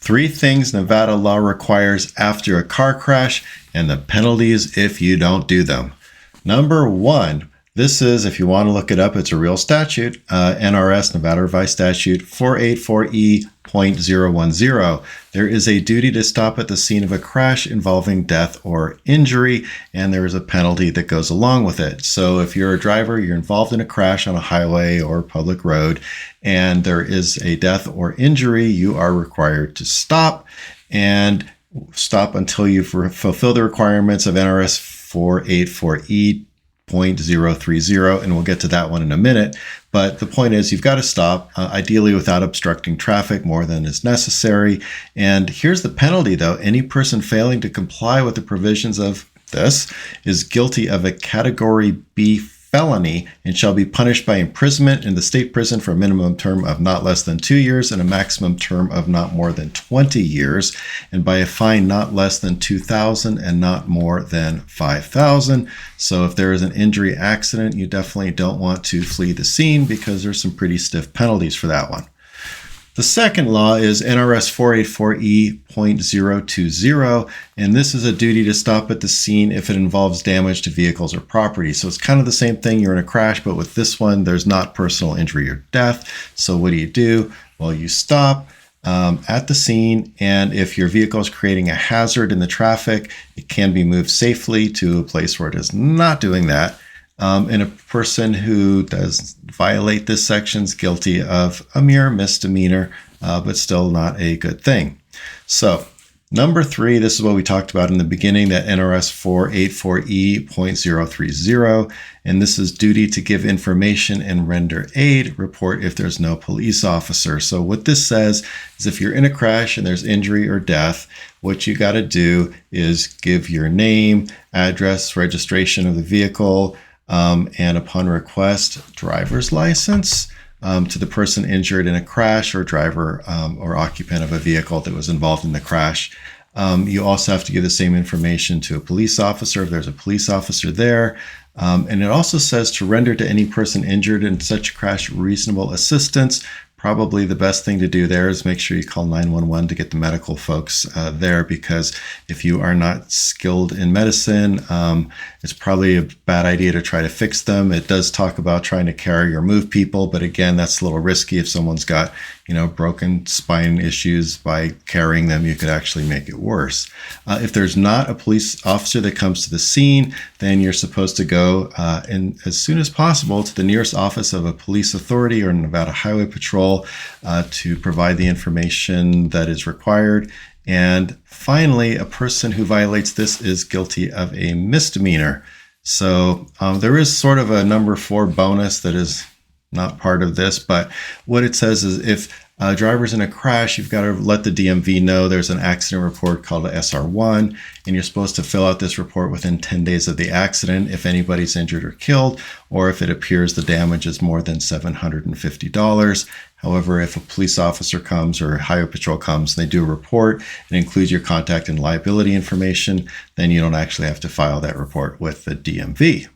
3 things Nevada law requires after a car crash and the penalties if you don't do them. Number 1, this is, if you want to look it up, it's a real statute, NRS, Nevada Revised Statute 484E.010. There is a duty to stop at the scene of a crash involving death or injury, and there is a penalty that goes along with it. So if you're a driver, you're involved in a crash on a highway or public road, and there is a death or injury, you are required to stop, and stop until you've fulfilled the requirements of NRS 484E.030, and we'll get to that one in a minute. But the point is, you've got to stop, ideally without obstructing traffic more than is necessary. And here's the penalty, though. Any person failing to comply with the provisions of this is guilty of a Category B felony and shall be punished by imprisonment in the state prison for a minimum term of not less than 2 years and a maximum term of not more than 20 years, and by a fine not less than $2,000 and not more than $5,000. So if there is an injury accident, you definitely don't want to flee the scene because there's some pretty stiff penalties for that one. The second law is NRS 484E.020, and this is a duty to stop at the scene if it involves damage to vehicles or property. So it's kind of the same thing. You're in a crash, but with this one, there's not personal injury or death. So what do? Well, you stop at the scene, and if your vehicle is creating a hazard in the traffic, it can be moved safely to a place where it is not doing that. And a person who does violate this section is guilty of a mere misdemeanor, but still not a good thing. So number 3, this is what we talked about in the beginning, that NRS 484E.030, and this is duty to give information and render aid, report if there's no police officer. So what this says is if you're in a crash and there's injury or death, what you got to do is give your name, address, registration of the vehicle, and upon request, driver's license to the person injured in a crash or driver or occupant of a vehicle that was involved in the crash. You also have to give the same information to a police officer if there's a police officer there. And it also says to render to any person injured in such a crash reasonable assistance. Probably the best thing to do there is make sure you call 911 to get the medical folks there, because if you are not skilled in medicine, it's probably a bad idea to try to fix them. It does talk about trying to carry or move people, but again, that's a little risky. If someone's got, broken spine issues, by carrying them, you could actually make it worse. If there's not a police officer that comes to the scene, then you're supposed to go in as soon as possible to the nearest office of a police authority or Nevada Highway Patrol to provide the information that is required. And finally, a person who violates this is guilty of a misdemeanor. So there is sort of a number 4 bonus that is not part of this, but what it says is if a driver's in a crash, you've got to let the DMV know there's an accident report called a SR1, and you're supposed to fill out this report within 10 days of the accident if anybody's injured or killed, or if it appears the damage is more than $750. However, if a police officer comes or highway patrol comes and they do a report and includes your contact and liability information, then you don't actually have to file that report with the DMV.